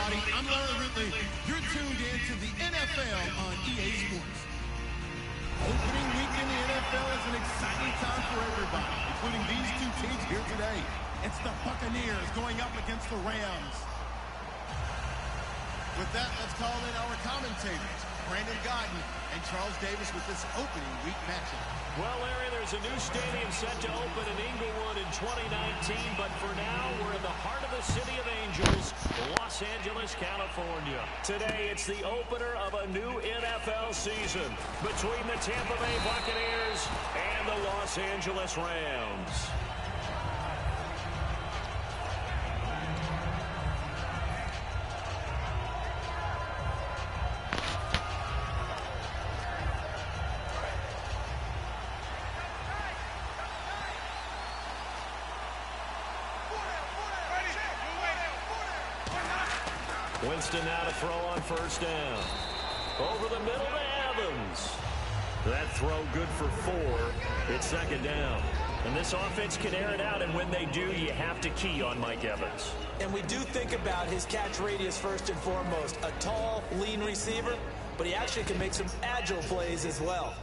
everybody. I'm Larry Ridley. You're tuned in to the NFL on EA Sports. Opening week in the NFL is an exciting time for everybody, including these two teams here today. It's the Buccaneers going up against the Rams. With that, let's call in our commentators, Brandon Godden and Charles Davis, with this opening week matchup. Well, Larry, there's a new stadium set to open in Inglewood in 2019, but for now, we're in the heart of the City of Angels, Los Angeles, California. Today, it's the opener of a new NFL season between the Tampa Bay Buccaneers and the Los Angeles Rams. Winston now to throw on first down. Over the middle to Evans. That throw good for 4. It's second down. And this offense can air it out, and when they do, you have to key on Mike Evans. And we do think about his catch radius first and foremost. A tall, lean receiver, but he actually can make some agile plays as well.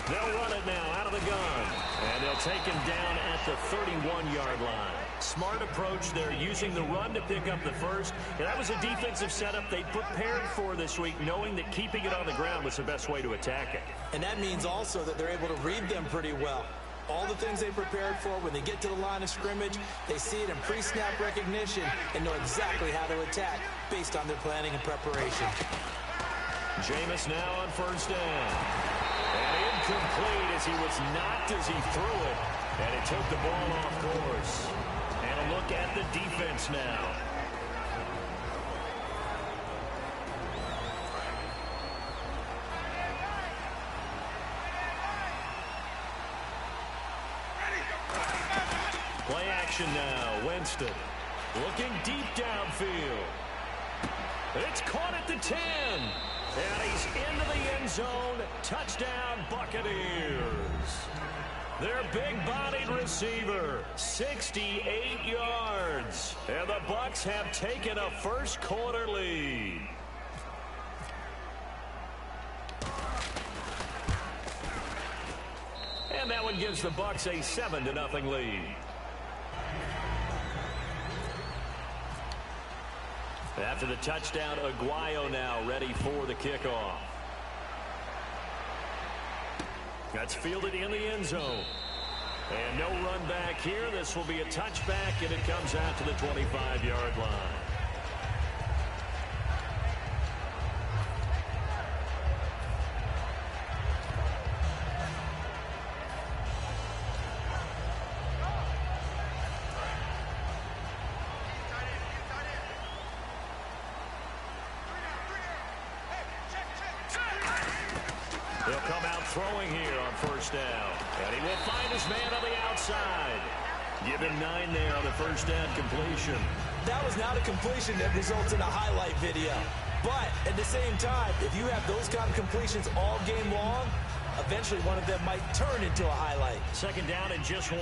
They'll run it now out of the gun. And they'll take him down at the 31-yard line. Smart approach there, using the run to pick up the first. And that was a defensive setup they prepared for this week, knowing that keeping it on the ground was the best way to attack it. And that means also that they're able to read them pretty well. All the things they prepared for, when they get to the line of scrimmage, they see it in pre-snap recognition and know exactly how to attack based on their planning and preparation. Jameis now on first down. And incomplete as he was knocked as he threw it. And it took the ball off course. And a look at the defense now. Play action now. Winston looking deep downfield. It's caught at the 10. And he's into the end zone. Touchdown, Buccaneers. Their big-bodied receiver, 68 yards. And the Bucs have taken a first-quarter lead. And that one gives the Bucs a 7-0 lead. After the touchdown, Aguayo now ready for the kickoff. That's fielded in the end zone. And no run back here. This will be a touchback, and it comes out to the 25-yard line. He'll come out throwing here on first down. And he will find his man on the outside. Give him 9 there on the first down completion. That was not a completion that results in a highlight video. But at the same time, if you have those kind of completions all game long, eventually one of them might turn into a highlight. Second down and just 1.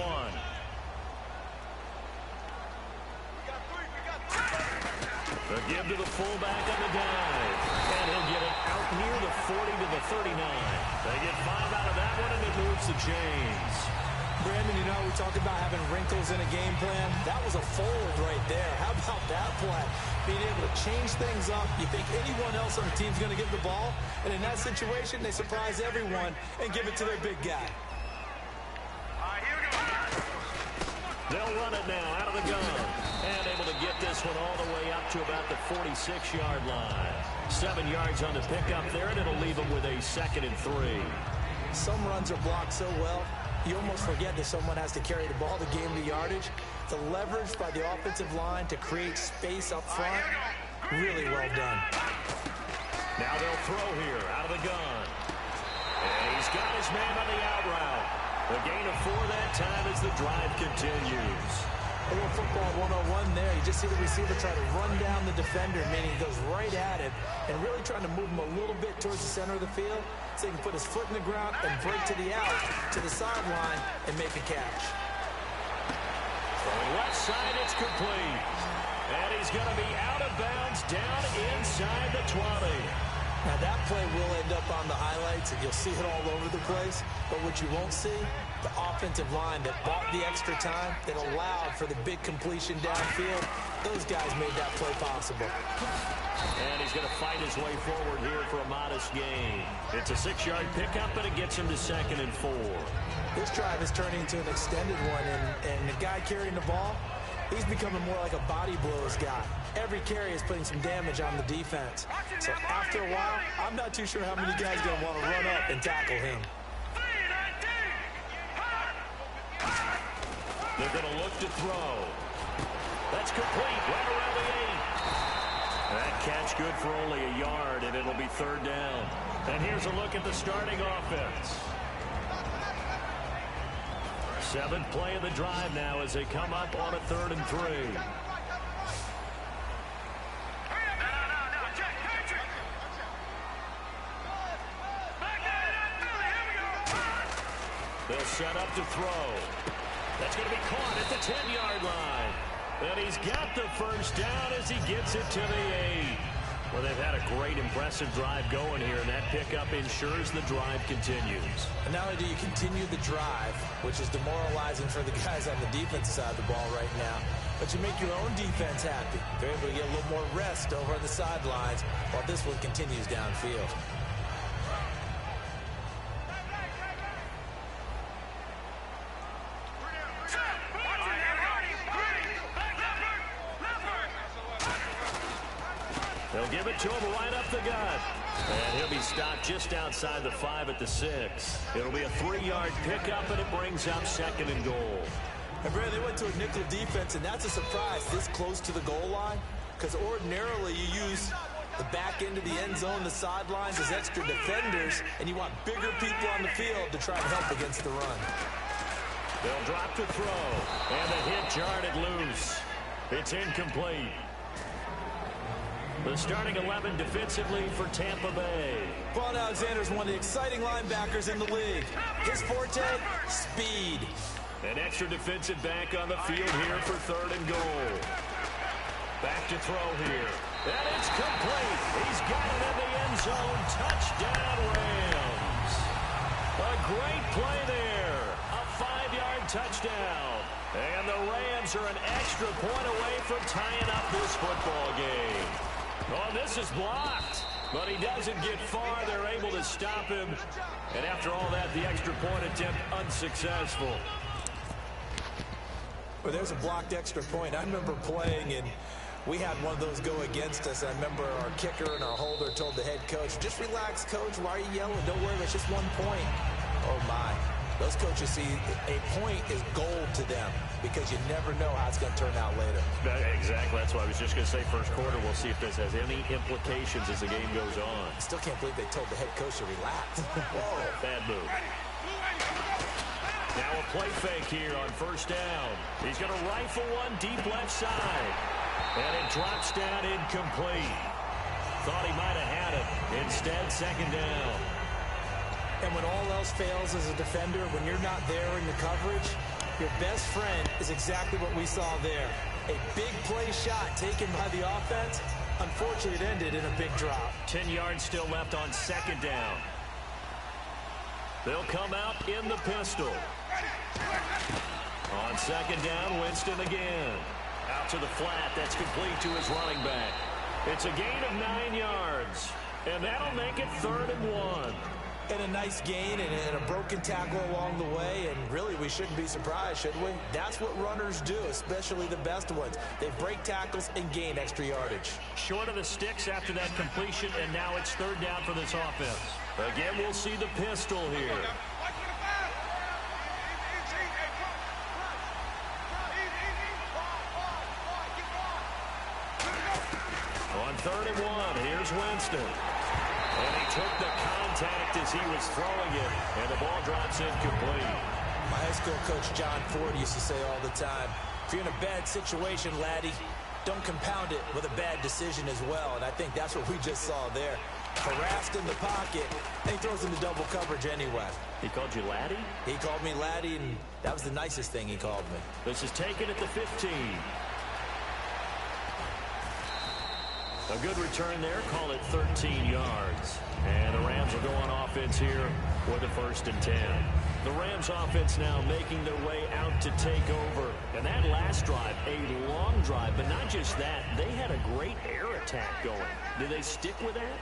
The give to the fullback on the dive. And he'll get it out near the 40 to the 39. They get 5 out of that one, and it moves the chains. Brandon, you know, we talked about having wrinkles in a game plan. That was a fold right there. How about that play? Being able to change things up. You think anyone else on the team's going to get the ball? And in that situation, they surprise everyone and give it to their big guy. They'll run it now out of the gun. And able to get this one all the way up to about the 46-yard line. 7 yards on the pickup there, and it'll leave them with a 2nd and 3. Some runs are blocked so well, you almost forget that someone has to carry the ball to gain the yardage. The leverage by the offensive line to create space up front, really well done. Now they'll throw here out of the gun. And he's got his man on the out route. A gain of 4 that time as the drive continues. A little football 101 there. You just see the receiver try to run down the defender, meaning he goes right at him and really trying to move him a little bit towards the center of the field so he can put his foot in the ground and break to the out, to the sideline, and make a catch. From left side, it's complete. And he's going to be out of bounds down inside the 20. Now, that play will end up on the highlights, and you'll see it all over the place. But what you won't see, the offensive line that bought the extra time, that allowed for the big completion downfield, those guys made that play possible. And he's going to fight his way forward here for a modest gain. It's a 6-yard pickup, and it gets him to 2nd and 4. This drive is turning into an extended one, and the guy carrying the ball, he's becoming more like a body blows guy. Every carry is putting some damage on the defense. So after a while, I'm not too sure how many guys are going to want to run up and tackle him. They're going to look to throw. That's complete right around the 8. That catch good for only a yard, and it'll be 3rd down. And here's a look at the starting offense. 7th play of the drive now as they come up on a 3rd and 3. They'll set up to throw. That's going to be caught at the 10-yard line. And he's got the first down as he gets it to the 8. Well, they've had a great, impressive drive going here, and that pickup ensures the drive continues. And not only do you continue the drive, which is demoralizing for the guys on the defensive side of the ball right now, but you make your own defense happy. They're able to get a little more rest over on the sidelines while this one continues downfield. They'll give it to him right up the gut. And he'll be stopped just outside the 5 at the 6. It'll be a 3-yard pickup, and it brings up 2nd and goal. And Brad, they went to a nickel defense, and that's a surprise this close to the goal line, because ordinarily you use the back end of the end zone, the sidelines as extra defenders, and you want bigger people on the field to try and help against the run. They'll drop to throw, and the hit jarred it loose. It's incomplete. The starting 11 defensively for Tampa Bay. Vaughn Alexander is one of the exciting linebackers in the league. His forte, speed. An extra defensive back on the field here for 3rd and goal. Back to throw here. And it's complete. He's got it in the end zone. Touchdown, Rams. A great play there. A 5-yard touchdown. And the Rams are an extra point away from tying up this football game. Oh, this is blocked, but he doesn't get far. They're able to stop him. And after all that, the extra point attempt unsuccessful. Well, there's a blocked extra point. I remember playing, and we had one of those go against us. I remember our kicker and our holder told the head coach, just relax, coach. Why are you yelling? Don't worry, it's just 1 point. Oh, my. Those coaches see a point is gold to them because you never know how it's going to turn out later. Exactly. That's why I was just going to say first quarter. We'll see if this has any implications as the game goes on. I still can't believe they told the head coach to relax. Whoa, bad move. Now a play fake here on 1st down. He's going to rifle one deep left side. And it drops down incomplete. Thought he might have had it. Instead, 2nd down. And when all else fails as a defender, when you're not there in the coverage, your best friend is exactly what we saw there. A big play shot taken by the offense. Unfortunately, it ended in a big drop. 10 yards still left on 2nd down. They'll come out in the pistol. On 2nd down, Winston again. Out to the flat. That's complete to his running back. It's a gain of 9 yards. And that'll make it 3rd and 1. And a nice gain and a broken tackle along the way, and really we shouldn't be surprised, should we? That's what runners do, especially the best ones. They break tackles and gain extra yardage. Short of the sticks after that completion, and now it's 3rd down for this offense. Again, we'll see the pistol here. On 3rd and 1, here's Winston. And he took the contact as he was throwing it, and the ball drops incomplete. My high school coach, John Ford, used to say all the time, If you're in a bad situation, laddie, don't compound it with a bad decision as well. And I think that's what we just saw there. Harassed in the pocket, and he throws into double coverage anyway. He called you laddie? He called me laddie, and that was the nicest thing he called me. This is taken at the 15. A good return there. Call it 13 yards. And the Rams will go on offense here with a 1st and 10. The Rams offense now making their way out to take over. And that last drive, a long drive, but not just that. They had a great air attack going. Did they stick with that?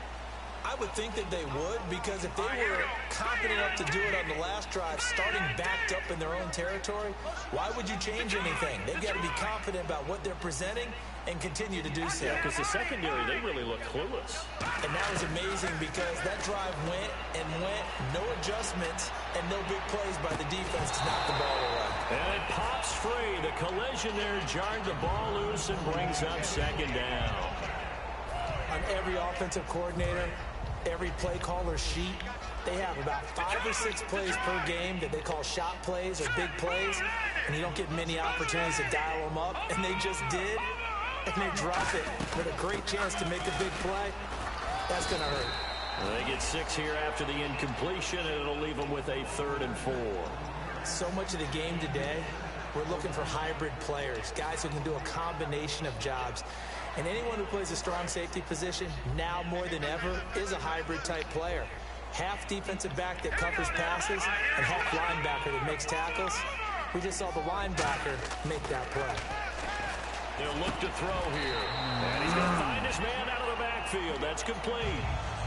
I would think that they would, because if they were confident enough to do it on the last drive, starting backed up in their own territory, why would you change anything? They've got to be confident about what they're presenting and continue to do so. Yeah, because the secondary, they really look clueless. And that was amazing because that drive went and went, no adjustments, and no big plays by the defense to knock the ball away. And it pops free. The collision there jarred the ball loose and brings up 2nd down. On every offensive coordinator, every play caller sheet, they have about 5 or 6 plays per game that they call shot plays or big plays, and you don't get many opportunities to dial them up, and they just did, and they drop it with a great chance to make a big play. That's going to hurt. They get 6 here after the incompletion, and it'll leave them with a 3rd and 4. So much of the game today, we're looking for hybrid players, guys who can do a combination of jobs. And anyone who plays a strong safety position, now more than ever, is a hybrid-type player. Half defensive back that covers passes and half linebacker that makes tackles. We just saw the linebacker make that play. They'll look to throw here. And he's going to find his man out of the backfield. That's complete.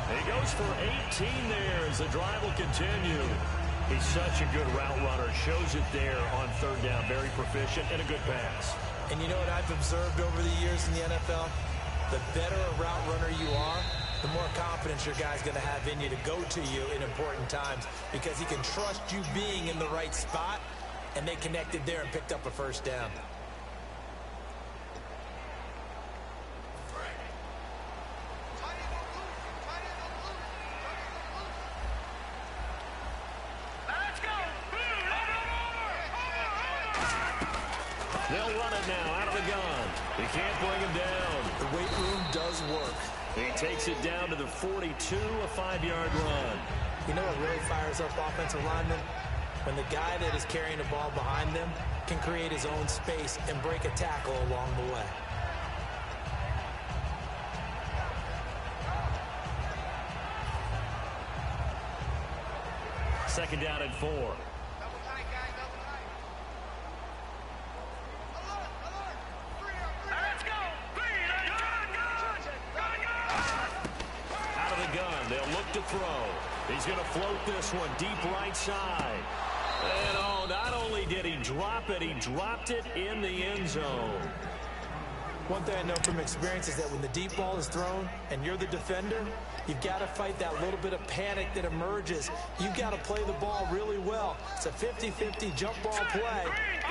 And he goes for 18 there as the drive will continue. He's such a good route runner. Shows it there on 3rd down. Very proficient and a good pass. And you know what I've observed over the years in the NFL? The better a route runner you are, the more confidence your guy's going to have in you to go to you in important times, because he can trust you being in the right spot, and they connected there and picked up a 1st down. They'll run it now out of the gun. He can't bring him down. The weight room does work. He takes it down to the 42, a 5-yard run. You know what really fires up offensive linemen? When the guy that is carrying the ball behind them can create his own space and break a tackle along the way. Second down and 4. To throw. He's going to float this one deep right side. And oh, not only did he drop it, he dropped it in the end zone. One thing I know from experience is that when the deep ball is thrown and you're the defender, you've got to fight that little bit of panic that emerges. You've got to play the ball really well. It's a 50-50 jump ball play.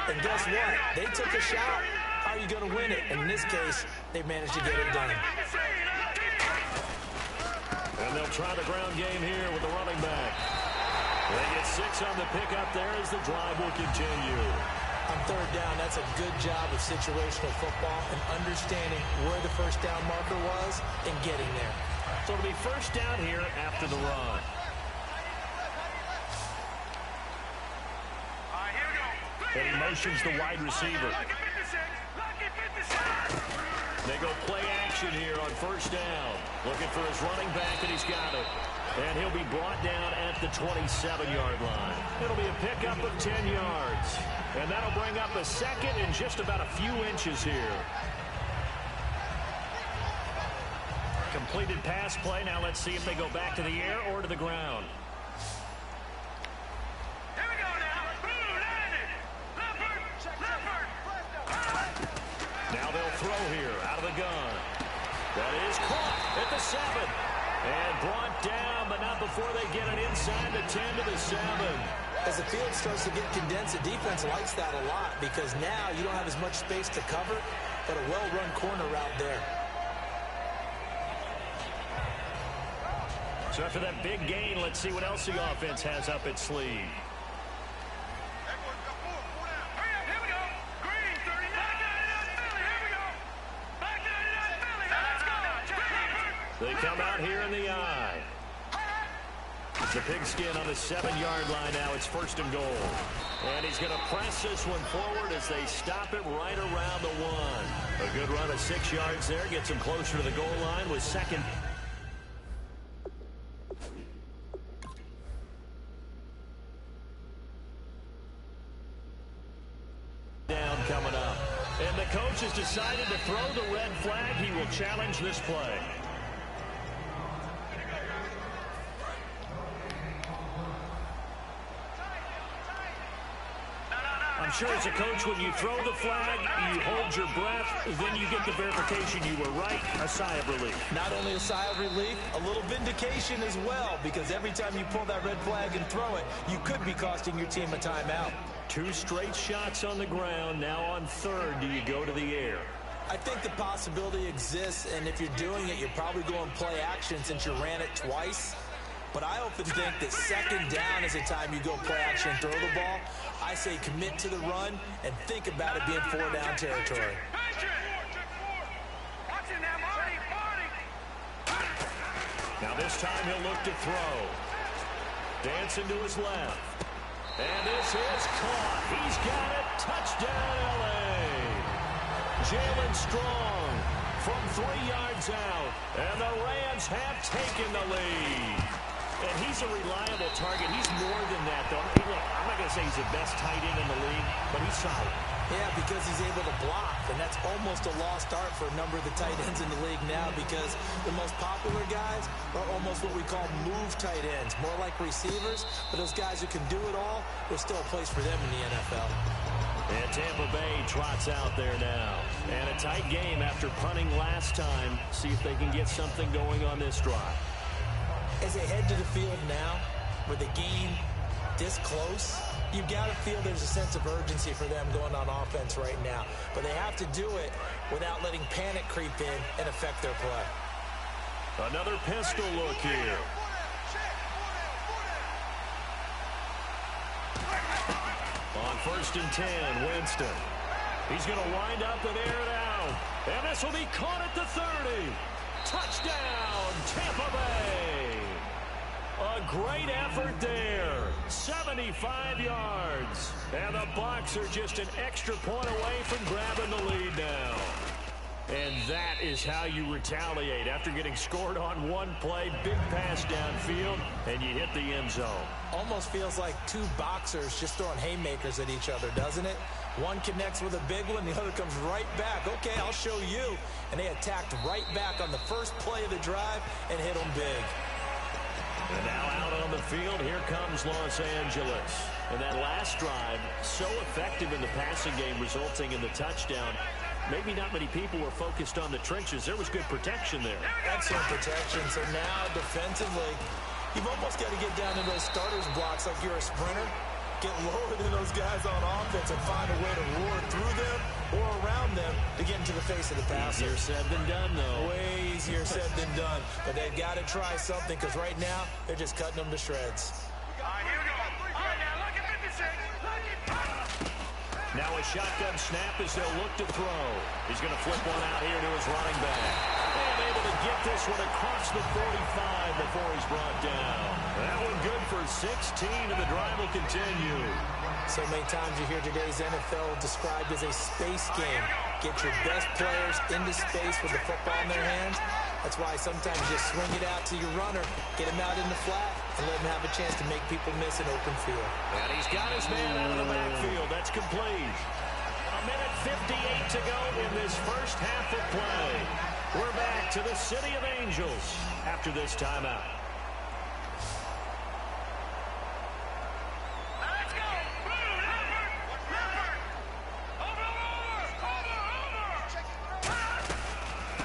And guess what? They took a shot. How are you going to win it? And in this case, they managed to get it done. And they'll try the ground game here with the running back. They get 6 on the pickup there as the drive will continue. On 3rd down, that's a good job of situational football and understanding where the 1st down marker was and getting there. So it'll be 1st down here after the run. And he motions the wide receiver. They go play action here on 1st down. Looking for his running back, and he's got it. And he'll be brought down at the 27-yard line. It'll be a pickup of 10 yards. And that'll bring up a 2nd in just about a few inches here. Completed pass play. Now let's see if they go back to the air or to the ground. Now they'll throw here out of the gun. That is caught at the 7. And brought down, but not before they get it inside the 10 to the 7. As the field starts to get condensed, the defense likes that a lot because now you don't have as much space to cover, but a well-run corner route there. So after that big gain, let's see what else the offense has up its sleeve. They come out here in the I. The pigskin on the 7-yard line now. It's 1st and goal. And he's going to press this one forward as they stop it right around the 1. A good run of 6 yards there. Gets him closer to the goal line with 2nd. Down coming up. And the coach has decided to throw the red flag. He will challenge this play. I'm sure as a coach, when you throw the flag, you hold your breath, then you get the verification you were right, a sigh of relief. Not only a sigh of relief, a little vindication as well, because every time you pull that red flag and throw it, you could be costing your team a timeout. 2 straight shots on the ground. Now on 3rd, do you go to the air? I think the possibility exists, and if you're doing it, you're probably going play action since you ran it twice. But I often think that 2nd down is the time you go play action and throw the ball. I say commit to the run and think about it being 4-down territory. Now this time he'll look to throw. Dancing to his left. And this is caught. He's got it. Touchdown, L.A. Jalen Strong from 3 yards out. And the Rams have taken the lead. And he's a reliable target. He's more than that, though. Hey, look, I'm not going to say he's the best tight end in the league, but he's solid. Yeah, because he's able to block, and that's almost a lost art for a number of the tight ends in the league now, because the most popular guys are almost what we call move tight ends, more like receivers, but those guys who can do it all, there's still a place for them in the NFL. And Tampa Bay trots out there now. And a tight game after punting last time. See if they can get something going on this drive. As they head to the field now, with the game this close, you've got to feel there's a sense of urgency for them going on offense right now. But they have to do it without letting panic creep in and affect their play. Another pistol look here. On 1st and 10, Winston. He's going to wind up and air it out. And this will be caught at the 30. Touchdown, Tampa Bay. A great effort there. 75 yards. And the Bucs are just an extra point away from grabbing the lead now. And that is how you retaliate after getting scored on one play. Big pass downfield, and you hit the end zone. Almost feels like 2 boxers just throwing haymakers at each other, doesn't it? One connects with a big one, the other comes right back. Okay, I'll show you. And they attacked right back on the first play of the drive and hit them big. And now out on the field, here comes Los Angeles. And that last drive, so effective in the passing game, resulting in the touchdown. Maybe not many people were focused on the trenches. There was good protection there. Excellent protection. So now, defensively, you've almost got to get down to those starters blocks like you're a sprinter. Get lower than those guys on offense and find a way to roar through them or around them to get into the face of the passer. Easier said than done, though. Way easier said than done. But they've got to try something, because right now, they're just cutting them to shreds. All right, here we go. All right, now look at 56. Now a shotgun snap as they'll look to throw. He's going to flip one out here to his running back. And able to get this one across the 45 before he's brought down. That one good for 16, and the drive will continue. So many times you hear today's NFL described as a space game. Get your best players into space with the football in their hands. That's why sometimes you just swing it out to your runner, get him out in the flat, and let him have a chance to make people miss an open field. And he's got his man out of the backfield. That's complete. A minute 58 to go in this first half of play. We're back to the City of Angels after this timeout.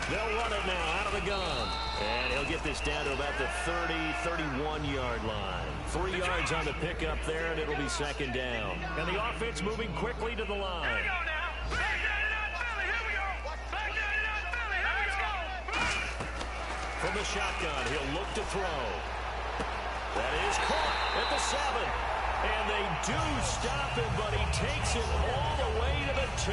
They'll run it now out of the gun. And he'll get this down to about the 30, 31-yard line. 3 yards on the pickup there, and it'll be 2nd down. And the offense moving quickly to the line. Here we go now. Back down and out Philly. Here we go. Back down and out Philly. Here we go. From the shotgun, he'll look to throw. That is caught at the 7. And they do stop him, but he takes it all the way to the 2.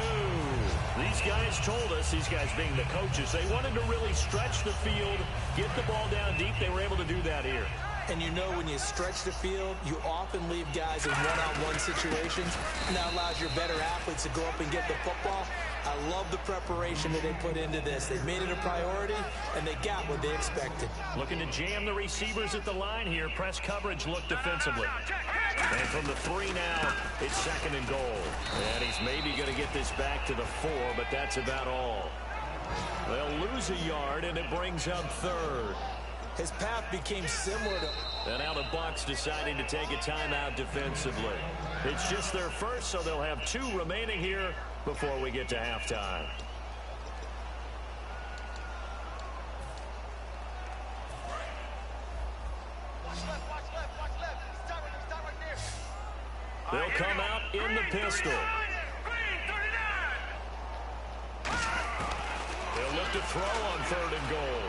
These guys told us, these guys being the coaches, they wanted to really stretch the field, get the ball down deep. They were able to do that here. And you know when you stretch the field, you often leave guys in one-on-one situations, and that allows your better athletes to go up and get the football. I love the preparation that they put into this. They made it a priority, and they got what they expected. Looking to jam the receivers at the line here. Press coverage look defensively. And from the 3 now, it's 2nd and goal. And he's maybe going to get this back to the 4, but that's about all. They'll lose a yard, and it brings up 3rd. His path became similar to... And now the Bucs deciding to take a timeout defensively. It's just their first, so they'll have 2 remaining here before we get to halftime. They'll come out in the pistol. He'll look to throw on 3rd and goal.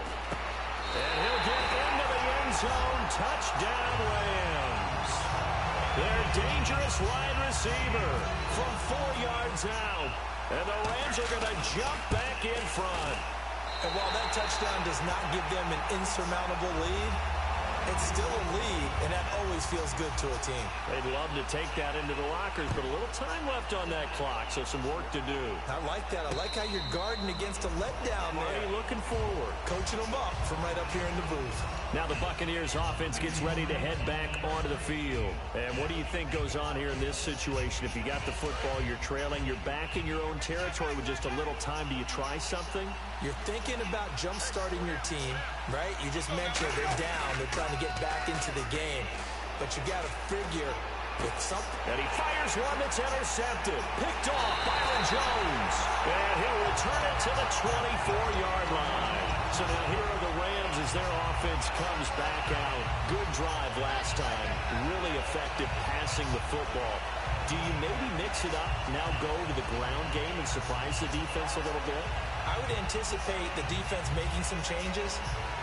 And he'll get into the end zone. Touchdown, Rams. Their dangerous wide receiver from 4 yards out. And the Rams are going to jump back in front. And while that touchdown does not give them an insurmountable lead, it's still a lead, and that always feels good to a team. They'd love to take that into the lockers, but a little time left on that clock, so some work to do. I like that. I like how you're guarding against a letdown there. Marty looking forward. Coaching them up from right up here in the booth. Now the Buccaneers offense gets ready to head back onto the field. And what do you think goes on here in this situation? If you got the football, you're trailing, you're back in your own territory with just a little time. Do you try something? You're thinking about jump-starting your team, right? You just mentioned they're down. They're trying to get back into the game. But you got to figure with something. And he fires one that's intercepted. Picked off Byron Jones. And he'll return it to the 24-yard line. So now here are the Rams as their offense comes back out. Good drive last time. Really effective passing the football. Do you maybe mix it up, now go to the ground game and surprise the defense a little bit? I would anticipate the defense making some changes,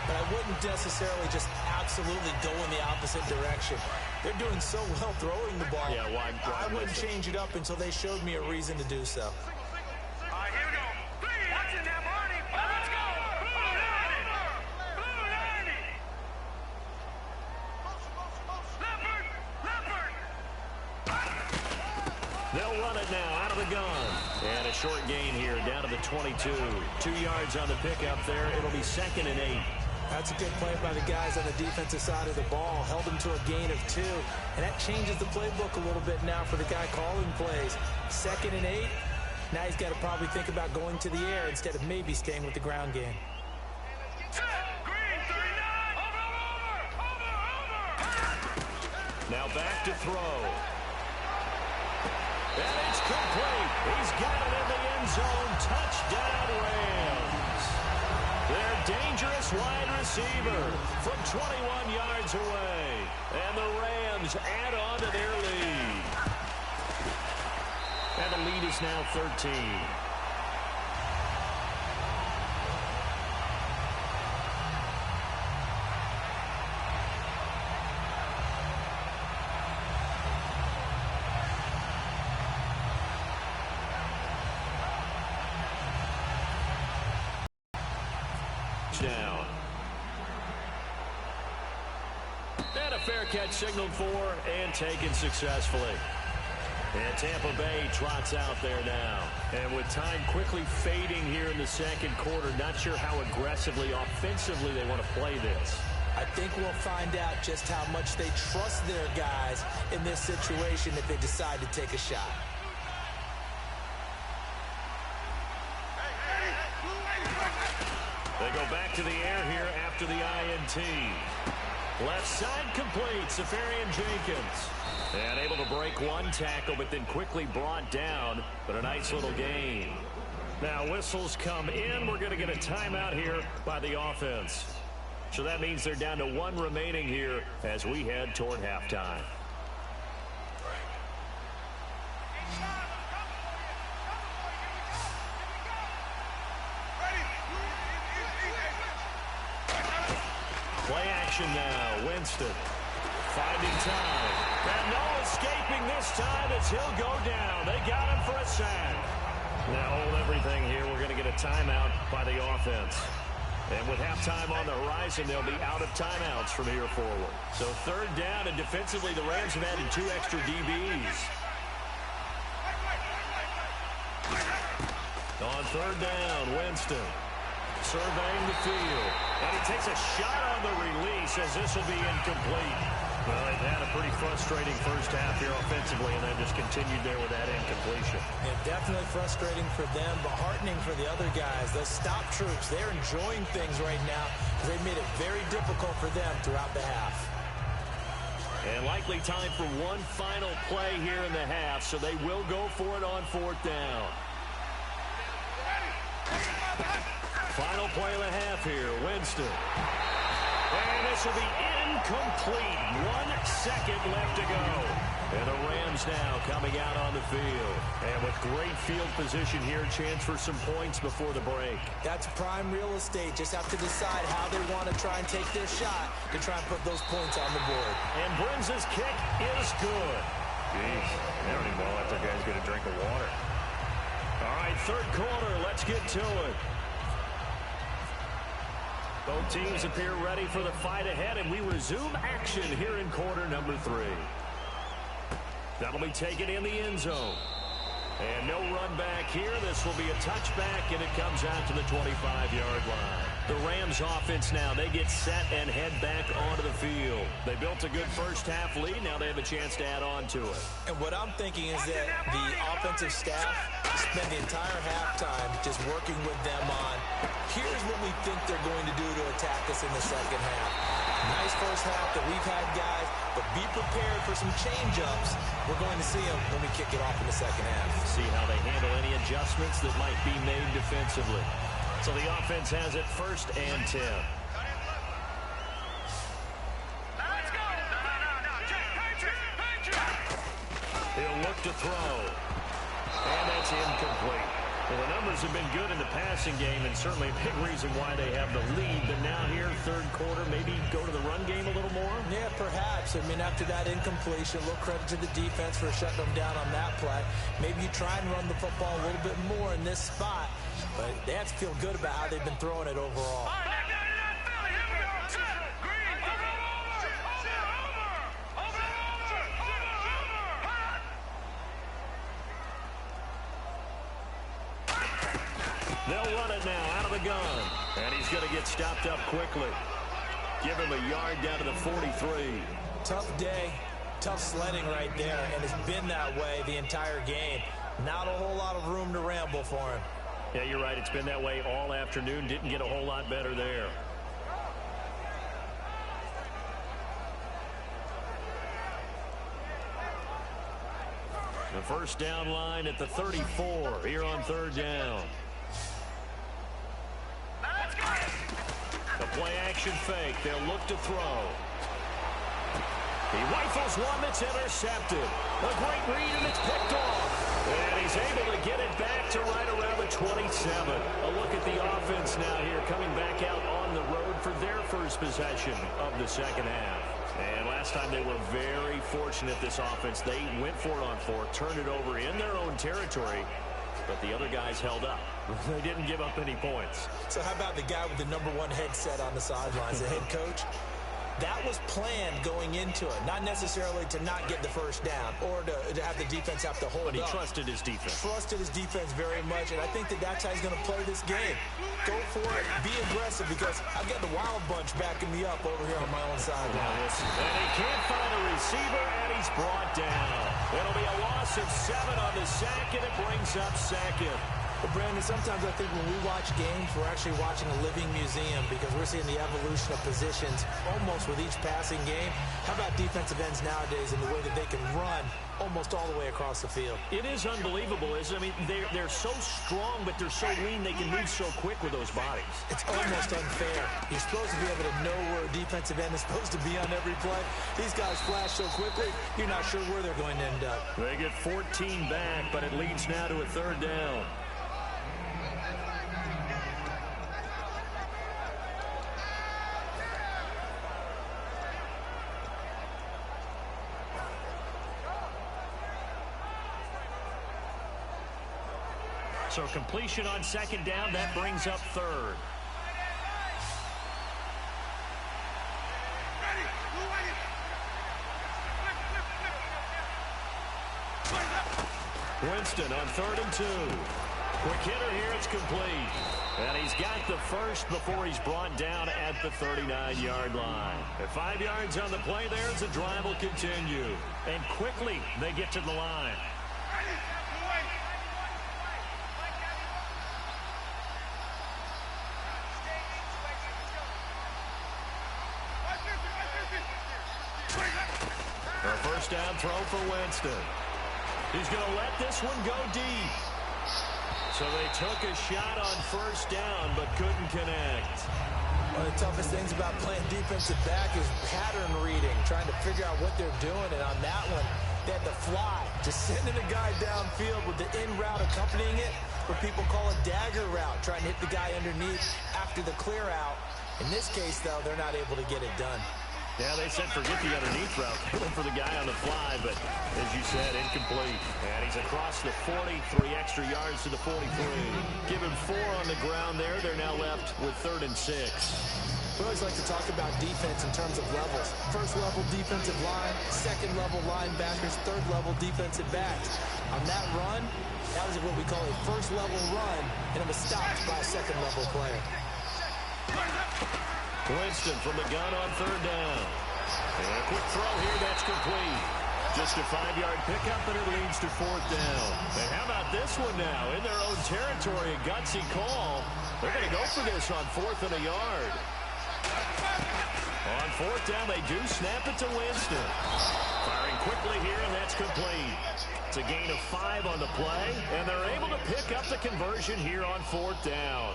but I wouldn't necessarily just absolutely go in the opposite direction. They're doing so well throwing the ball. Yeah, why I wouldn't change it up until they showed me a reason to do so. All right, here we go. Watch it now, Marty. Let's go. Blue 90. Leopard. They'll run it now out of the gun. And a short gain here down to the 22. 2 yards on the pickup there. It'll be 2nd and 8. That's a good play by the guys on the defensive side of the ball. Held them to a gain of 2. And that changes the playbook a little bit now for the guy calling plays. 2nd and 8. Now he's got to probably think about going to the air instead of maybe staying with the ground game. Green 39. Over. Now back to throw. And it's complete. He's got it in the end zone. Touchdown, Rams. Their dangerous wide receiver from 21 yards away. And the Rams add on to their lead. And the lead is now 13. Down. And a fair catch signaled for and taken successfully. And Tampa Bay trots out there now. And with time quickly fading here in the second quarter, not sure how aggressively, offensively they want to play this. I think we'll find out just how much they trust their guys in this situation if they decide to take a shot. They go back to the air here after the INT. Left side complete, Safarian Jenkins. And able to break one tackle, but then quickly brought down. But a nice little gain. Now whistles come in. We're going to get a timeout here by the offense. So that means they're down to 1 remaining here as we head toward halftime. Play action now. Winston finding time. And no escaping this time as he'll go down. They got him for a sack. Now hold everything here. We're going to get a timeout by the offense. And with halftime on the horizon, they'll be out of timeouts from here forward. So third down, and defensively, the Rams have added 2 extra DBs. On third down, Winston surveying the field. And he takes a shot on the release as this will be incomplete. Well, they've had a pretty frustrating first half here offensively, and they've just continued there with that incompletion. Yeah, definitely frustrating for them, but heartening for the other guys. Those stop troops, they're enjoying things right now because they've made it very difficult for them throughout the half. And likely time for one final play here in the half, so they will go for it on fourth down. Final play of the half here, Winston. And this will be incomplete. 1 second left to go. And the Rams now coming out on the field. And with great field position here, chance for some points before the break. That's prime real estate. Just have to decide how they want to try and take their shot to try and put those points on the board. And Brins's kick is good. Jeez, they don't even want to let their guys get a drink of water. All right, third quarter, let's get to it. Both teams appear ready for the fight ahead, and we resume action here in quarter number 3. That'll be taken in the end zone. And no run back here. This will be a touchback, and it comes out to the 25-yard line. The Rams offense now, they get set and head back onto the field. They built a good first half lead. Now they have a chance to add on to it. And what I'm thinking is that the offensive staff spent the entire halftime just working with them on, here's what we think they're going to do to attack us in the second half. Nice first half that we've had, guys, but be prepared for some change-ups. We're going to see them when we kick it off in the second half. See how they handle any adjustments that might be made defensively. So the offense has it first and 10. Let's go. No. He'll look to throw. And that's incomplete. Well, the numbers have been good in the passing game, and certainly a big reason why they have the lead. But now here, third quarter, maybe go to the run game a little more? Yeah, perhaps. I mean, after that incompletion, a little credit to the defense for shutting them down on that play. Maybe you try and run the football a little bit more in this spot. But they have to feel good about how they've been throwing it overall. They'll run it now out of the gun. And he's going to get stopped up quickly. Give him a yard down to the 43. Tough day, tough sledding right there, and it's been that way the entire game. Not a whole lot of room to ramble for him. Yeah, you're right. It's been that way all afternoon. Didn't get a whole lot better there. The first down line at the 34 here on third down. The play action fake. They'll look to throw. He rifles one that's intercepted. A great read, and it's picked off. And he's able to get it back to right around the 27. A look at the offense now here, coming back out on the road for their first possession of the second half. And last time they were very fortunate, this offense. They went for it on fourth, turned it over in their own territory, but the other guys held up. They didn't give up any points. So how about the guy with the #1 headset on the sidelines, the head coach? That was planned going into it, not necessarily to not get the first down or to have the defense have to hold up. But he trusted his defense. Trusted his defense very much, and I think that's how he's going to play this game. Go for it, be aggressive, because I've got the wild bunch backing me up over here on my own sideline. And he can't find a receiver, and he's brought down. It'll be a loss of 7 on the sack, and it brings up second. Well, Brandon, sometimes I think when we watch games, we're actually watching a living museum because we're seeing the evolution of positions almost with each passing game. How about defensive ends nowadays and the way that they can run almost all the way across the field? It is unbelievable, isn't it? I mean, they're so strong, but they're so lean, they can move so quick with those bodies. It's almost unfair. You're supposed to be able to know where a defensive end is supposed to be on every play. These guys flash so quickly, you're not sure where they're going to end up. They get 14 back, but it leads now to a third down. So completion on second down, that brings up third. Winston on 3rd and 2. Quick hitter here, it's complete. And he's got the first before he's brought down at the 39-yard line. At 5 yards on the play there as the drive will continue. And quickly they get to the line. A first down throw for Winston. He's going to let this one go deep. So they took a shot on first down, but couldn't connect. One of the toughest things about playing defensive back is pattern reading, trying to figure out what they're doing. And on that one, they had to fly, just sending a guy downfield with the in route accompanying it, what people call a dagger route, trying to hit the guy underneath after the clear out. In this case, though, they're not able to get it done. Yeah, they said forget the underneath route. They went for the guy on the fly, but as you said, incomplete. And he's across the 40, 3 extra yards to the 43. Give him 4 on the ground there. They're now left with 3rd and 6. We always like to talk about defense in terms of levels. First level defensive line, second level linebackers, third level defensive backs. On that run, that was what we call a first level run, and it was stopped by a second level player. Winston from the gun on 3rd down. And a quick throw here, that's complete. Just a 5-yard pickup, and it leads to 4th down. And how about this one now? In their own territory, a gutsy call. They're going to go for this on 4th and a yard. On 4th down, they do snap it to Winston. Firing quickly here, and that's complete. It's a gain of 5 on the play, and they're able to pick up the conversion here on 4th down.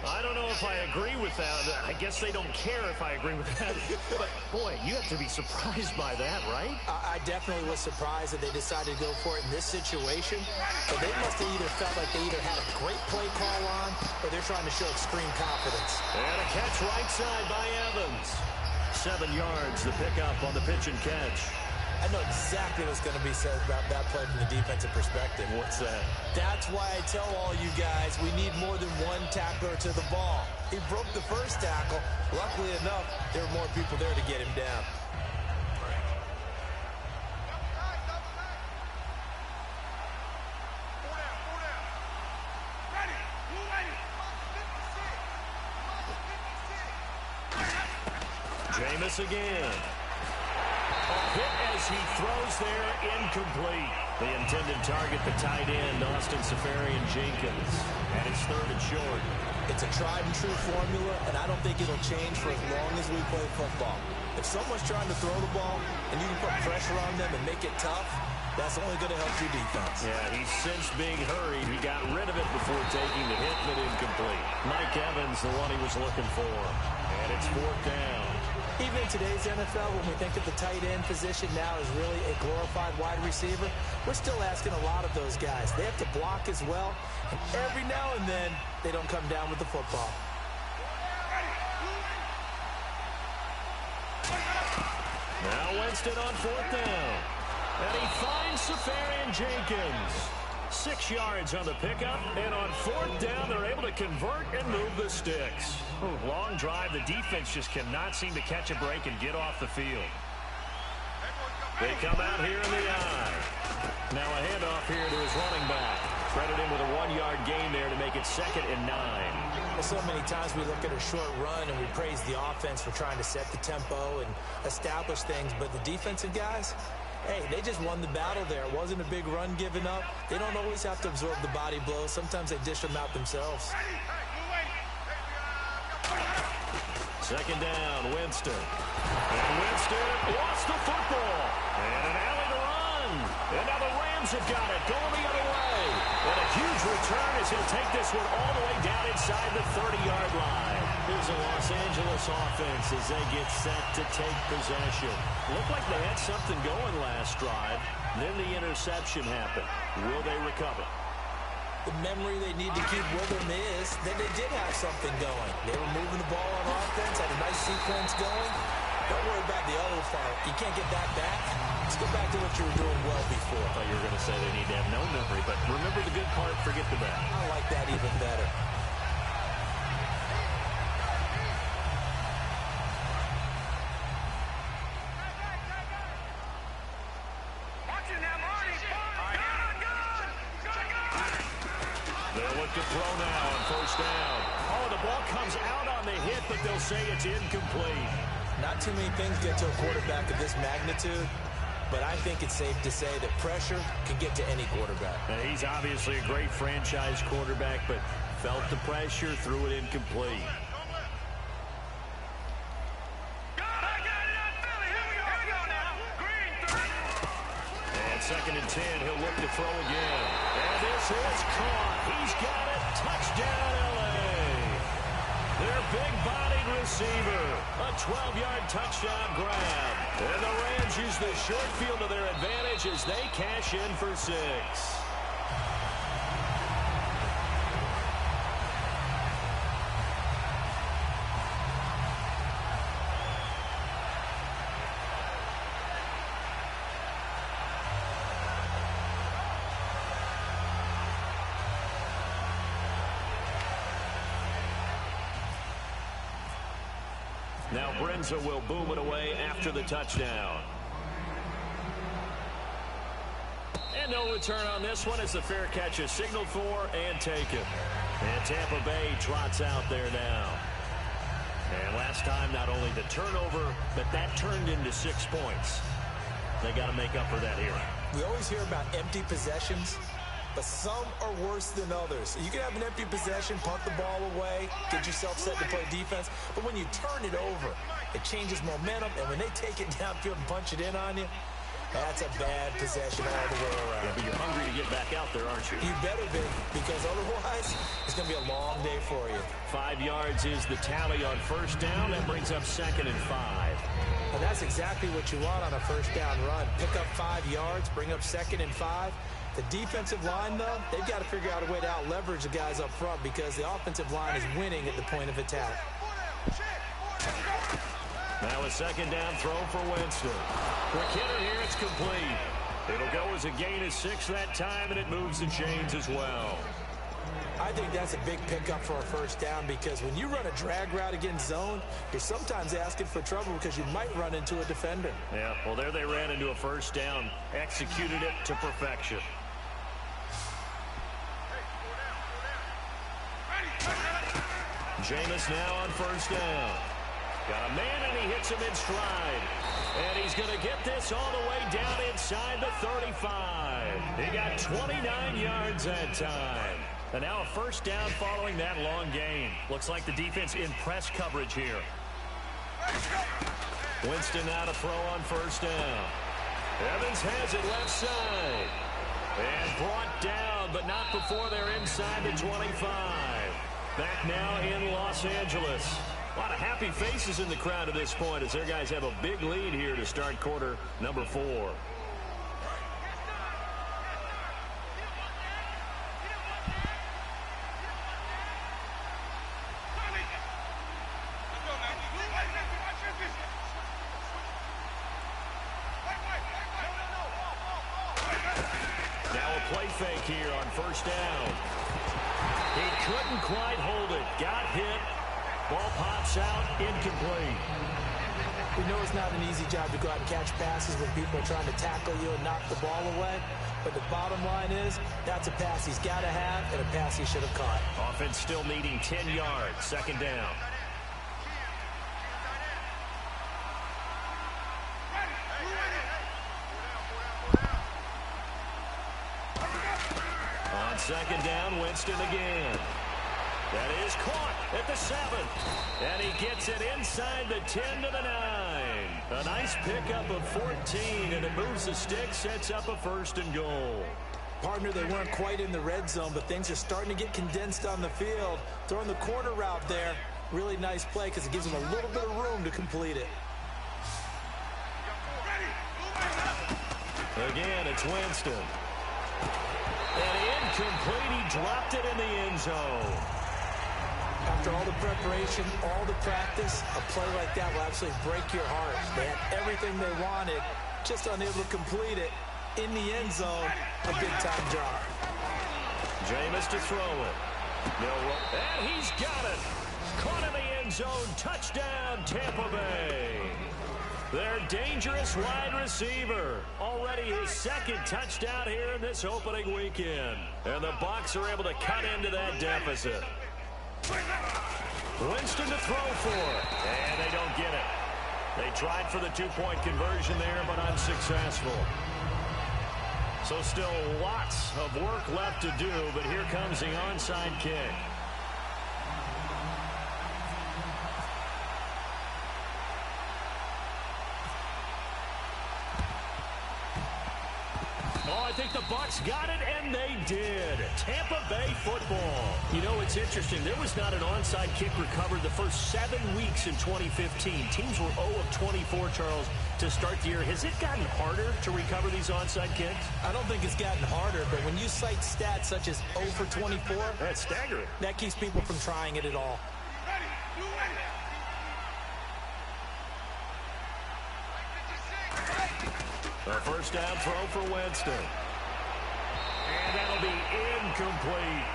I don't know if I agree with that. I guess they don't care if I agree with that. But, boy, you have to be surprised by that, right? I definitely was surprised that they decided to go for it in this situation. But they must have either felt like they either had a great play call on or they're trying to show extreme confidence. And a catch right side by Evans. 7 yards, the pickup on the pitch and catch. I know exactly what's going to be said about that play from the defensive perspective. What's that? That's why I tell all you guys we need more than one tackler to the ball. He broke the first tackle. Luckily enough, there were more people there to get him down. Jameis again. A hit as he throws there, incomplete. The intended target, the tight end, Austin Seferian-Jenkins. And it's 3rd and short. It's a tried and true formula, and I don't think it'll change for as long as we play football. If someone's trying to throw the ball and you can put pressure on them and make it tough, that's only going to help your defense. Yeah, he's since being hurried. He got rid of it before taking the hit, but incomplete. Mike Evans, the one he was looking for. And it's 4th down. Even in today's NFL, when we think of the tight end position now as really a glorified wide receiver, we're still asking a lot of those guys. They have to block as well, and every now and then, they don't come down with the football. Now Winston on 4th down. And he finds Seferian-Jenkins. 6 yards on the pickup, and on 4th down, they're able to convert and move the sticks. Long drive. The defense just cannot seem to catch a break and get off the field. They come out here in the eye. Now a handoff here to his running back. Credit him with a 1-yard gain there to make it 2nd and 9. So many times we look at a short run and we praise the offense for trying to set the tempo and establish things, but the defensive guys, hey, they just won the battle there. It wasn't a big run given up. They don't always have to absorb the body blows. Sometimes they dish them out themselves. 2nd down, Winston. And Winston lost the football. And an alley to run. And now the Rams have got it, going the other way. And a huge return as he'll take this one all the way down inside the 30-yard line. Here's a Los Angeles offense as they get set to take possession. Looked like they had something going last drive. Then the interception happened. Will they recover? The memory they need to keep with them is that they did have something going. They were moving the ball on offense, had a nice sequence going. Don't worry about the other part. You can't get that back. Let's go back to what you were doing well before. I thought you were going to say they need to have no memory, but remember the good part, forget the bad. I like that even better. They'll look to throw now on first down. Oh, the ball comes out on the hit, but they'll say it's incomplete. Not too many things get to a quarterback of this magnitude, but I think it's safe to say that pressure can get to any quarterback. Now, he's obviously a great franchise quarterback, but felt the pressure, threw it incomplete. And 2nd and 10, he'll look to throw again. And this is caught. He's got it. Touchdown, L.A. Their big-bodied receiver. A 12-yard touchdown grab. And the Rams use the short field to their advantage as they cash in for 6. Now Brenza will boom it away after the touchdown. And no return on this one as the fair catch is signaled for and taken. And Tampa Bay trots out there now. And last time, not only the turnover, but that turned into 6 points. They got to make up for that here. We always hear about empty possessions, but some are worse than others. You can have an empty possession, punt the ball away, get yourself set to play defense, but when you turn it over, it changes momentum, and when they take it downfield and punch it in on you, that's a bad possession all the way around. Yeah, but you're hungry to get back out there, aren't you? You better be, because otherwise, it's going to be a long day for you. 5 yards is the tally on first down. That brings up 2nd and 5. And that's exactly what you want on a first down run. Pick up 5 yards, bring up 2nd and 5. The defensive line, though, they've got to figure out a way to out-leverage the guys up front because the offensive line is winning at the point of attack. Now a 2nd down throw for Winston. Quick hitter here, it's complete. It'll go as a gain of 6 that time, and it moves the chains as well. I think that's a big pickup for a first down because when you run a drag route against zone, you're sometimes asking for trouble because you might run into a defender. Yeah, well, there they ran into a first down, executed it to perfection. Jameis now on first down. Got a man, and he hits him in stride. And he's going to get this all the way down inside the 35. He got 29 yards that time. And now a first down following that long gain. Looks like the defense in press coverage here. Winston now to throw on first down. Evans has it left side. And brought down, but not before they're inside the 25. Back now in Los Angeles. A lot of happy faces in the crowd at this point as their guys have a big lead here to start quarter number 4. Now a play fake here on first down. He couldn't quite hold it. Got hit. Ball pops out, incomplete. We know it's not an easy job to go out and catch passes when people are trying to tackle you and knock the ball away. But the bottom line is, that's a pass he's got to have and a pass he should have caught. Offense still needing 10 yards, 2nd down. On 2nd down, Winston again. That is caught at the 7. And he gets it inside the 10 to the 9. A nice pickup of 14, and it moves the stick, sets up a 1st and goal. Partner, they weren't quite in the red zone, but things are starting to get condensed on the field. Throwing the corner route there, really nice play because it gives them a little bit of room to complete it. Again, it's Winston. And incomplete, he dropped it in the end zone. After all the preparation, all the practice, a play like that will absolutely break your heart. They had everything they wanted, just unable to complete it in the end zone. A big-time drop. Jameis to throw it. And he's got it. Caught in the end zone. Touchdown, Tampa Bay. Their dangerous wide receiver. Already his second touchdown here in this opening weekend. And the Bucs are able to cut into that deficit. Winston to throw for. And they don't get it. They tried for the two-point conversion there, but unsuccessful. So still lots of work left to do, but here comes the onside kick. Oh, I think the Bucs got it, and they did. Tampa Bay football. You know, it's interesting. There was not an onside kick recovered the first 7 weeks in 2015. Teams were 0 of 24, Charles, to start the year. Has it gotten harder to recover these onside kicks? I don't think it's gotten harder, but when you cite stats such as 0 for 24, that's staggering. That keeps people from trying it at all. A first down throw for Winston. And that'll be incomplete.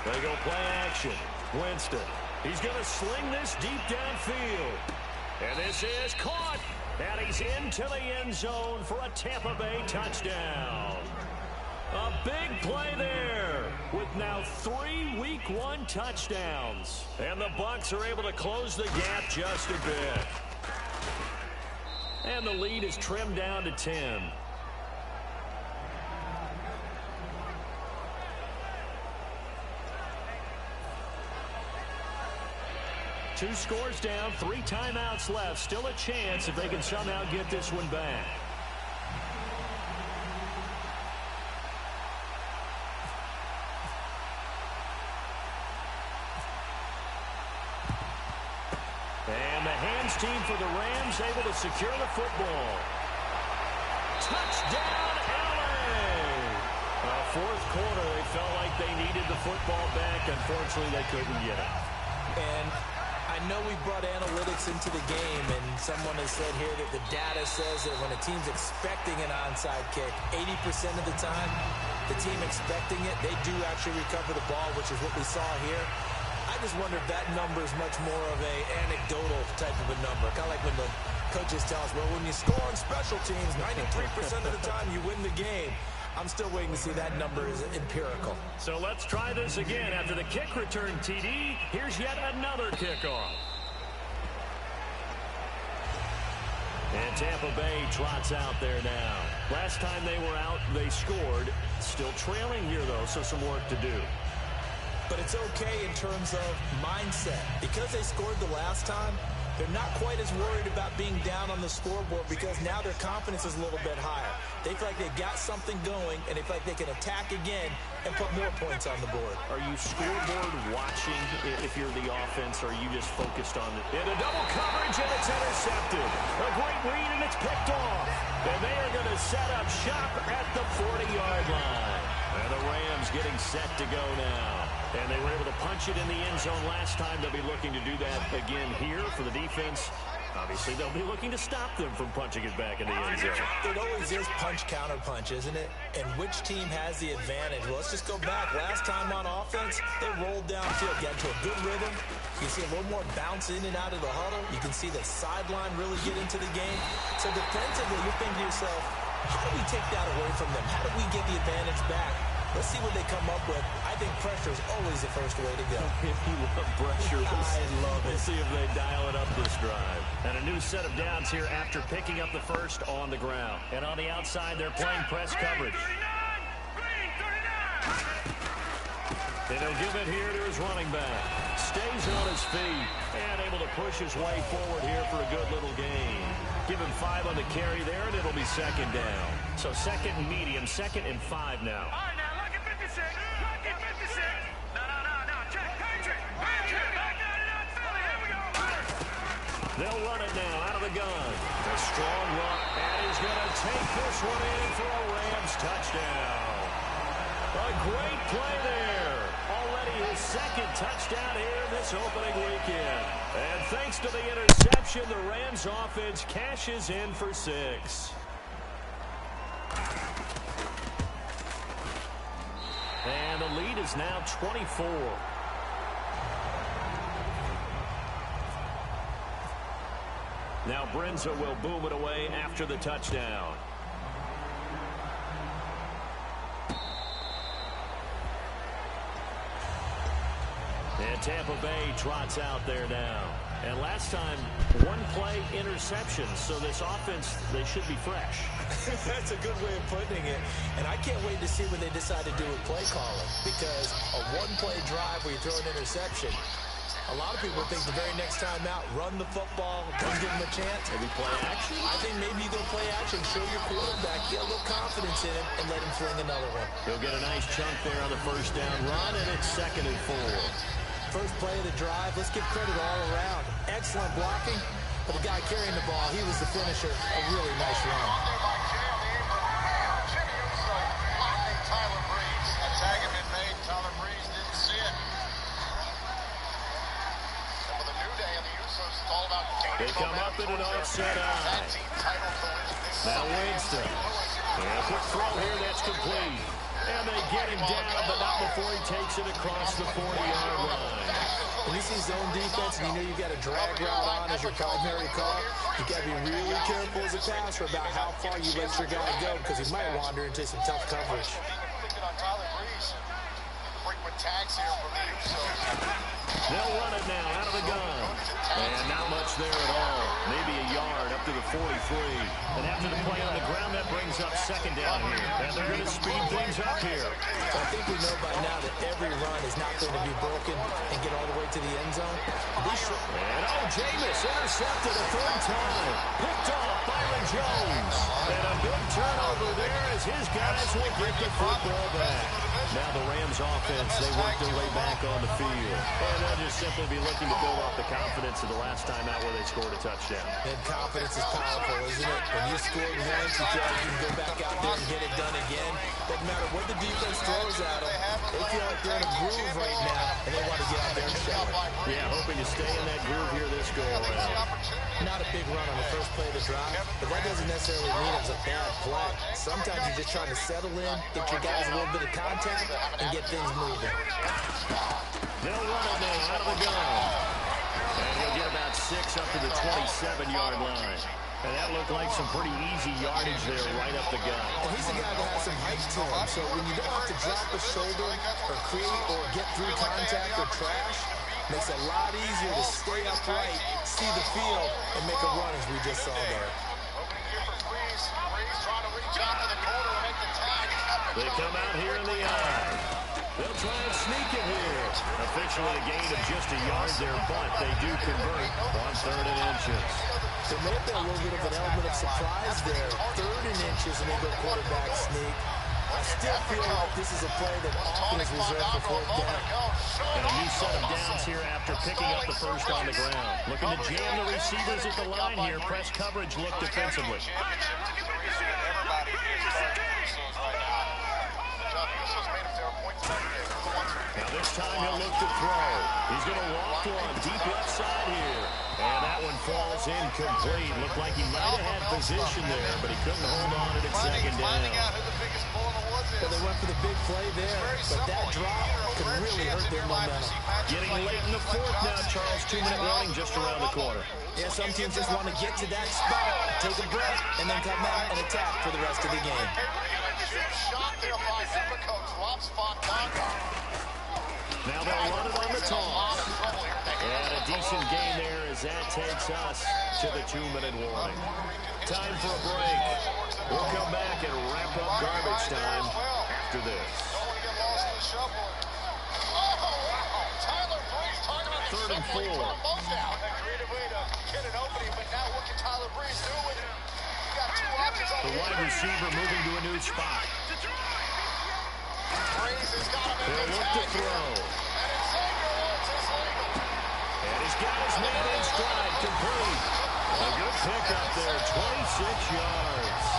They go play action. Winston. He's going to sling this deep downfield. And this is caught. And he's into the end zone for a Tampa Bay touchdown. A big play there with now 3 Week 1 touchdowns. And the Bucs are able to close the gap just a bit. And the lead is trimmed down to 10. Two scores down, 3 timeouts left. Still a chance if they can somehow get this one back. And the hands team for the Rams able to secure the football. Touchdown, LA! Fourth quarter, they felt like they needed the football back. Unfortunately, they couldn't get it. And I know we brought analytics into the game, and someone has said here that the data says that when a team's expecting an onside kick, 80% of the time, the team expecting it, they do actually recover the ball, which is what we saw here. I just wonder if that number is much more of a anecdotal type of a number. Kind of like when the coaches tell us, well, when you score on special teams, 93% of the time you win the game. I'm still waiting to see that number is empirical. So let's try this again. After the kick return, TD, here's yet another kickoff. And Tampa Bay trots out there now. Last time they were out, they scored. Still trailing here, though, so some work to do. But it's okay in terms of mindset. Because they scored the last time, they're not quite as worried about being down on the scoreboard because now their confidence is a little bit higher. They feel like they've got something going, and they feel like they can attack again and put more points on the board. Are you scoreboard watching if you're the offense, or are you just focused on it? In a double coverage, and it's intercepted. A great read, and it's picked off. And they are going to set up shop at the 40-yard line. And the Rams getting set to go now. And they were able to punch it in the end zone last time. They'll be looking to do that again here for the defense. Obviously, they'll be looking to stop them from punching it back in the end zone. It always is punch-counter-punch, isn't it? And which team has the advantage? Well, let's just go back. Last time on offense, they rolled downfield, got into a good rhythm. You can see a little more bounce in and out of the huddle. You can see the sideline really get into the game. So defensively, you're thinking to yourself, how do we take that away from them? How do we get the advantage back? Let's see what they come up with. I think pressure is always the first way to go. If you love pressure, I love it. We'll see if they dial it up this drive. And a new set of downs here after picking up the first on the ground. And on the outside, they're playing press coverage. And he'll give it here to his running back. Stays on his feet and able to push his way forward here for a good little gain. Give him 5 on the carry there, and it'll be second down. So second and medium, 2nd and 5 now. All right, now, look at 56. Look at 56. No. Check. Patrick. Back out of that Philly. Here we go. They'll run it now out of the gun. A strong run. That is is going to take this one in for a Rams touchdown. A great play there. Already his second touchdown here in this opening weekend. And thanks to the interception, the Rams offense cashes in for 6. And the lead is now 24. Now Brenza will boom it away after the touchdown. And Tampa Bay trots out there now. And last time, one play interception. So this offense, they should be fresh. That's a good way of putting it. And I can't wait to see what they decide to do with play calling. Because a one-play drive where you throw an interception, a lot of people think the very next time out, run the football, don't give them a chance. Maybe play action? I think maybe you go play action, show your quarterback, get a little confidence in him, and let him fling another one. He'll get a nice chunk there on the first down run, and it's 2nd and 4. First play of the drive, let's give credit all around. Excellent blocking, but the guy carrying the ball, he was the finisher. A really nice run. Tyler Breeze. That tag had been made. Tyler Breeze didn't see it. And with a new day in the Usos, it's all about They come up in an offset eye. Now Winston. And a quick throw here, that's complete. And they get him down, but not before he takes it across the 40-yard line. When you see zone defense and you know you've got a drag route on as your primary call, you've got to be really careful as a passer about how far you let your guy go because he might wander into some tough coverage. They'll run it now out of the gun. And not much there at all. Maybe a yard up to the 43. And after the play on the ground, that brings up 2nd down here. And they're going to speed things up here. So I think we know by now that every run is not going to be broken and get all the way to the end zone. And Jameis intercepted a 3rd time. Picked off Byron Jones. And a big turnover there as his guys will get the football back. Now the Rams offense, they work their way back on the field. And they'll just simply be looking to build off the confidence of the last time out where they scored a touchdown. And confidence is powerful, isn't it? When you scored once, you feel like you can go back out there and get it done again. Doesn't matter what the defense throws at them. They feel like they're in a groove right now, and they want to get out there and show it. Yeah, hoping to stay in that groove here this go-around. Not a big run on the first play of the drive, but that doesn't necessarily mean it's a bad play. Sometimes you're just trying to settle in, get your guys a little bit of contact, and get things moving. They'll run it now out of the gun. And he'll get about 6 up to the 27-yard line. And that looked like some pretty easy yardage there right up the gut. And he's a guy that has some height to him, so when you don't have to drop a shoulder or create or get through contact or trash, makes it a lot easier to stay upright, see the field, and make a run as we just saw there. They come out here in the eye. They'll try and sneak it here. Officially a gain of just a yard there, but they do convert on 3rd and inches. There may have been a little bit of an element of surprise there. 3rd and inches and they go quarterback sneak. I still feel like this is a play that often is reserved for 4th down. And a new set of downs here after picking up the first on the ground. Looking to jam the receivers at the line here. Press coverage look defensively. Now this time he'll look to throw. He's going to walk one deep left side here. And that one falls incomplete. Looked like he might have had position there, but he couldn't hold on to it at 2nd down. Well, they went for the big play there, but that drop could really hurt their momentum. Getting late in the 4th now, Charles. 2-minute warning just around the corner. Yeah, some teams just want to get to that spot, take a breath, and then come out and attack for the rest of the game. Now they'll run it on the toss. And a decent gain there as that takes us to the 2-minute warning. Time for a break. We'll come back and wrap up garbage time after this. 3rd and 4. The wide receiver moving to a new spot. They'll look to throw. And he's got his man in stride, complete. A good pickup there, 26 yards.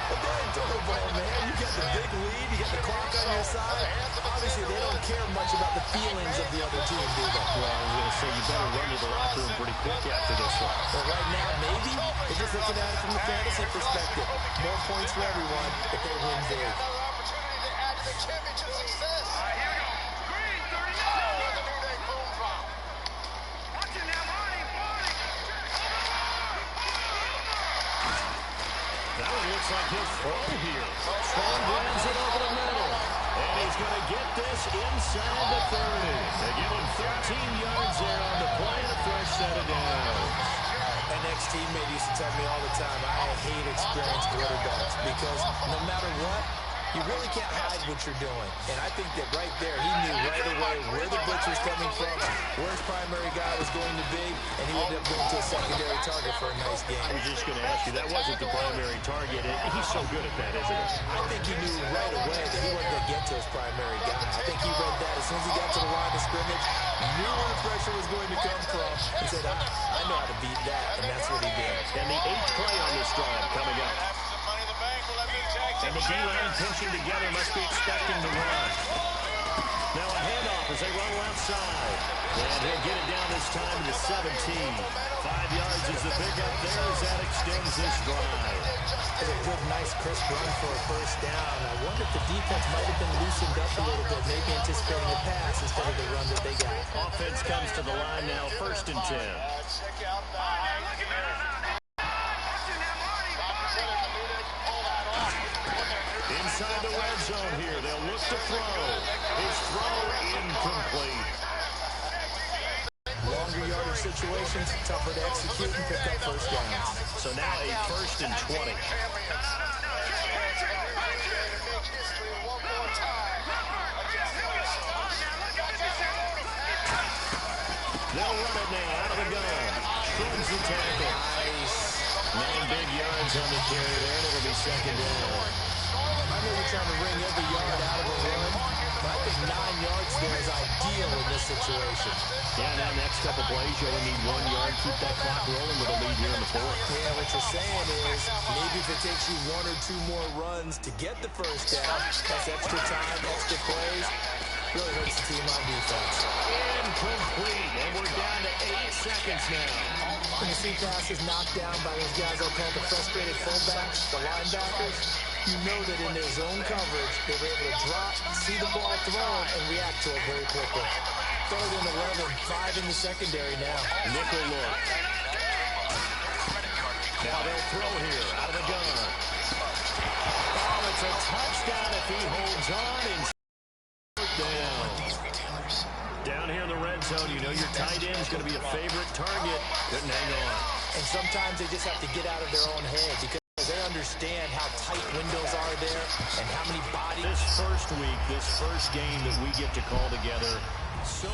But they ain't throwing the ball, man. You got the big lead. You got the clock on your side. Obviously, they don't care much about the feelings of the other team, do they? Well, I was going to say you better run to the locker room pretty quick after this one. But right now, maybe they're just looking at it from the fantasy perspective. More points for everyone if they win big. Another opportunity to add to the championship success. All right, here we go. Green, 39. The New Day boom drop. Watching now, Marty. That one looks like he'll throw here. Strong runs it over the middle. And he's going to get this inside the 30. They give him 13 yards there on the play and a fresh set of downs. An ex-teammate used to tell me all the time, I hate experienced quarterbacks because no matter what, you really can't hide what you're doing. And I think that right there, he knew right away where the blitz was coming from, where his primary guy was going to be, and he ended up going to a secondary target for a nice game. I was just going to ask you, that wasn't the primary target. He's so good at that, isn't he? I think he knew right away that he wasn't going to get to his primary guy. I think he read that as soon as he got to the line of scrimmage, knew where the pressure was going to come from, and said, I know how to beat that, and that's what he did. And the 8th play on this drive coming up. And the D-line pinching together must be expecting the run. Now a handoff as they run left side. And he'll get it down this time to the 17. 5 yards is the pickup there as that extends this drive. It's a good, nice, crisp run for a first down. I wonder if the defense might have been loosened up a little bit, maybe anticipating a pass instead of the run that they got. Offense comes to the line now, 1st and 10. Inside the red zone here, they'll look to throw. His throw incomplete. Longer yardage situations, tougher to execute and pick up first downs. So now a 1st and 20. They'll run it now out of the gun. Shrugs the tackle. Nice. 9 big yards on the carry there, and it'll be 2nd down. I know you're trying to wring every yard out of a run, but I think 9 yards there is ideal in this situation. Yeah, now next couple plays, you only need 1 yard. Keep that clock rolling with a lead here in the 4th. Yeah, what you're saying is maybe if it takes you 1 or 2 more runs to get the first down, that's extra time, extra plays. Really hurts the team on defense. Incomplete, and we're down to 8 seconds now. When you see passes knocked down by those guys I'll call the frustrated fullbacks, the linebackers, you know that in their zone coverage, they were able to drop, see the ball thrown, and react to it very quickly. 3rd and 11, 5 in the secondary now. Nickel look. Now they'll throw here, out of the gun. Oh, it's a touchdown if he holds on and down. Down here in the red zone, you know your tight end is going to be a favorite target. Couldn't hang on. And sometimes they just have to get out of their own head because they understand how tight windows are there and how many bodies. This first week, this first game that we get to call together, so